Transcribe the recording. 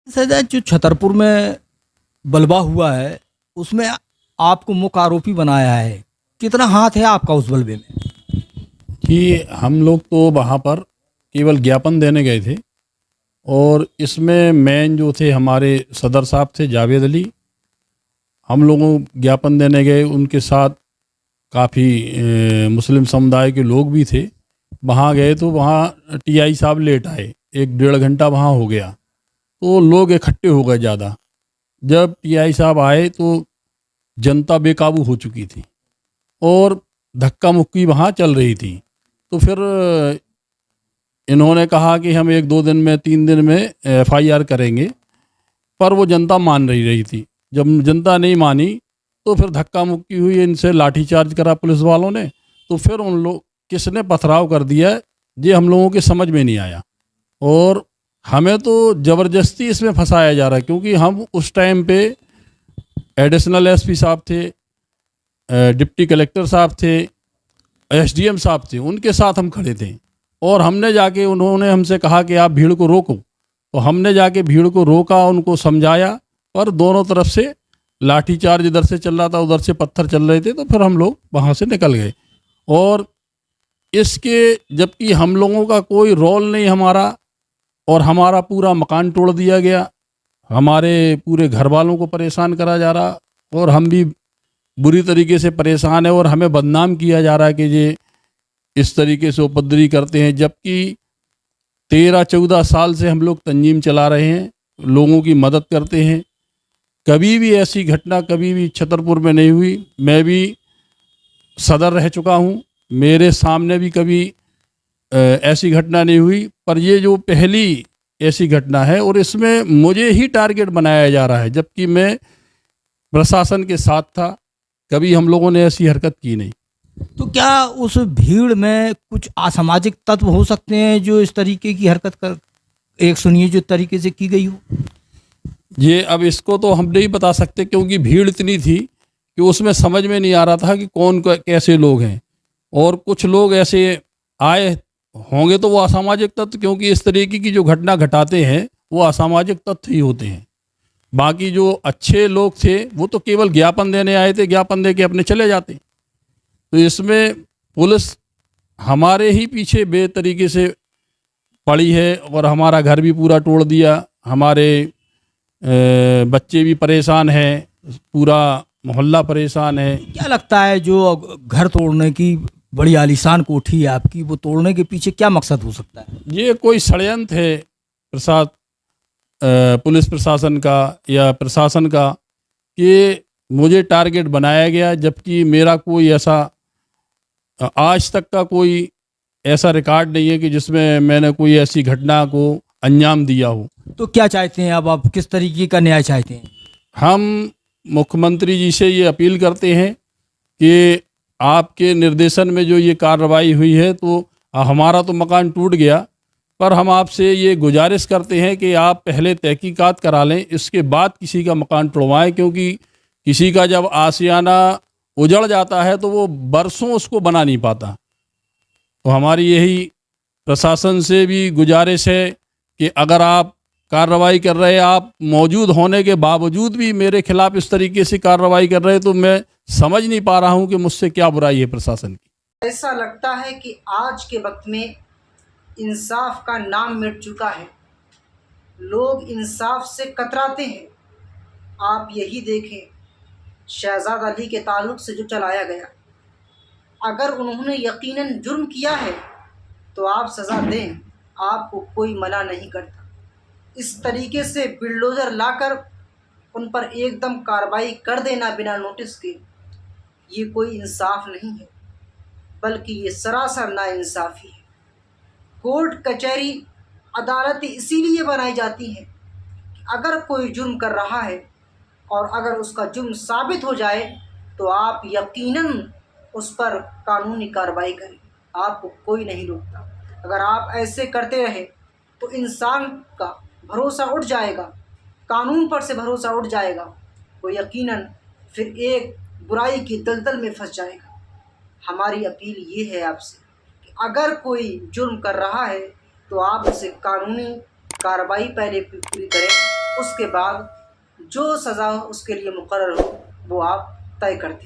सजा जो छतरपुर में बलवा हुआ है उसमें आपको मुख्य आरोपी बनाया है, कितना हाथ है आपका उस बलवे में? कि हम लोग तो वहाँ पर केवल ज्ञापन देने गए थे और इसमें मेन जो थे हमारे सदर साहब थे जावेद अली। हम लोगों ज्ञापन देने गए, उनके साथ काफ़ी मुस्लिम समुदाय के लोग भी थे। वहाँ गए तो वहाँ टीआई साहब लेट आए, 1 डेढ़ घंटा वहाँ हो गया तो लोग इकट्ठे हो गए ज़्यादा। जब टीआई साहब आए तो जनता बेकाबू हो चुकी थी और धक्का मुक्की वहाँ चल रही थी। तो फिर इन्होंने कहा कि हम 1 2 दिन में 3 दिन में एफआईआर करेंगे, पर वो जनता मान रही थी। जब जनता नहीं मानी तो फिर धक्का मुक्की हुई, इनसे लाठीचार्ज करा पुलिस वालों ने। तो फिर उन लोग किसने पथराव कर दिया, ये हम लोगों के समझ में नहीं आया और हमें तो ज़बरदस्ती इसमें फंसाया जा रहा है, क्योंकि हम उस टाइम पे एडिशनल एसपी साहब थे, डिप्टी कलेक्टर साहब थे, एसडीएम साहब थे, उनके साथ हम खड़े थे और हमने जाके, उन्होंने हमसे कहा कि आप भीड़ को रोको, तो हमने जाके भीड़ को रोका, उनको समझाया, पर दोनों तरफ से लाठीचार्ज इधर से चल रहा था, उधर से पत्थर चल रहे थे। तो फिर हम लोग वहाँ से निकल गए और इसके, जबकि हम लोगों का कोई रोल नहीं हमारा, और हमारा पूरा मकान तोड़ दिया गया, हमारे पूरे घर वालों को परेशान करा जा रहा और हम भी बुरी तरीके से परेशान है और हमें बदनाम किया जा रहा है कि ये इस तरीके से उपद्रवी करते हैं। जबकि 13 14 साल से हम लोग तंजीम चला रहे हैं, लोगों की मदद करते हैं। कभी भी ऐसी घटना कभी भी छतरपुर में नहीं हुई। मैं भी सदर रह चुका हूँ, मेरे सामने भी कभी ऐसी घटना नहीं हुई, पर ये जो पहली ऐसी घटना है और इसमें मुझे ही टारगेट बनाया जा रहा है, जबकि मैं प्रशासन के साथ था। कभी हम लोगों ने ऐसी हरकत की नहीं। तो क्या उस भीड़ में कुछ असामाजिक तत्व हो सकते हैं जो इस तरीके की हरकत कर, एक सुनिए जो तरीके से की गई हो? ये अब इसको तो हम नहीं बता सकते, क्योंकि भीड़ इतनी थी कि उसमें समझ में नहीं आ रहा था कि कौन कैसे लोग हैं। और कुछ लोग ऐसे आए होंगे तो वो असामाजिक तत्व, क्योंकि इस तरीके की जो घटना घटाते हैं वो असामाजिक तत्व ही होते हैं। बाकी जो अच्छे लोग थे वो तो केवल ज्ञापन देने आए थे, ज्ञापन दे के अपने चले जाते। तो इसमें पुलिस हमारे ही पीछे बेतरीके से पड़ी है और हमारा घर भी पूरा तोड़ दिया, हमारे बच्चे भी परेशान हैं, पूरा मोहल्ला परेशान है। क्या लगता है जो घर तोड़ने की बड़ी आलीशान कोठी है आपकी, वो तोड़ने के पीछे क्या मकसद हो सकता है? ये कोई षड्यंत्र है पुलिस प्रशासन का या प्रशासन का, कि मुझे टारगेट बनाया गया, जबकि मेरा कोई ऐसा आज तक का कोई ऐसा रिकॉर्ड नहीं है कि जिसमें मैंने कोई ऐसी घटना को अंजाम दिया हो। तो क्या चाहते हैं अब आप, किस तरीके का न्याय चाहते हैं? हम मुख्यमंत्री जी से ये अपील करते हैं कि आपके निर्देशन में जो ये कार्रवाई हुई है, तो हमारा तो मकान टूट गया, पर हम आपसे ये गुजारिश करते हैं कि आप पहले तहकीकात करा लें, इसके बाद किसी का मकान तोड़वाएं, क्योंकि किसी का जब आशियाना उजड़ जाता है तो वो बरसों उसको बना नहीं पाता। तो हमारी यही प्रशासन से भी गुजारिश है कि अगर आप कार्रवाई कर रहे हैं, आप मौजूद होने के बावजूद भी मेरे खिलाफ इस तरीके से कार्रवाई कर रहे हैं, तो मैं समझ नहीं पा रहा हूं कि मुझसे क्या बुराई है प्रशासन की। ऐसा लगता है कि आज के वक्त में इंसाफ का नाम मिट चुका है, लोग इंसाफ से कतराते हैं। आप यही देखें, शहजाद अली के ताल्लुक से जो चलाया गया, अगर उन्होंने यकीनन जुर्म किया है तो आप सज़ा दें, आपको कोई मना नहीं करता। इस तरीके से बिल्डोज़र लाकर उन पर एकदम कार्रवाई कर देना बिना नोटिस के, ये कोई इंसाफ नहीं है, बल्कि ये सरासर नाइंसाफ़ी है। कोर्ट कचहरी अदालतें इसीलिए बनाई जाती हैं कि अगर कोई जुर्म कर रहा है और अगर उसका जुर्म साबित हो जाए तो आप यकीनन उस पर कानूनी कार्रवाई करें, आपको कोई नहीं रोकता। अगर आप ऐसे करते रहे तो इंसान का भरोसा उठ जाएगा, कानून पर से भरोसा उठ जाएगा, वो यकीनन फिर एक बुराई की दलदल में फंस जाएगा। हमारी अपील ये है आपसे कि अगर कोई जुर्म कर रहा है तो आप उसे कानूनी कार्रवाई पहले पूरी करें, उसके बाद जो सज़ा उसके लिए मुकर्रर हो वो आप तय करती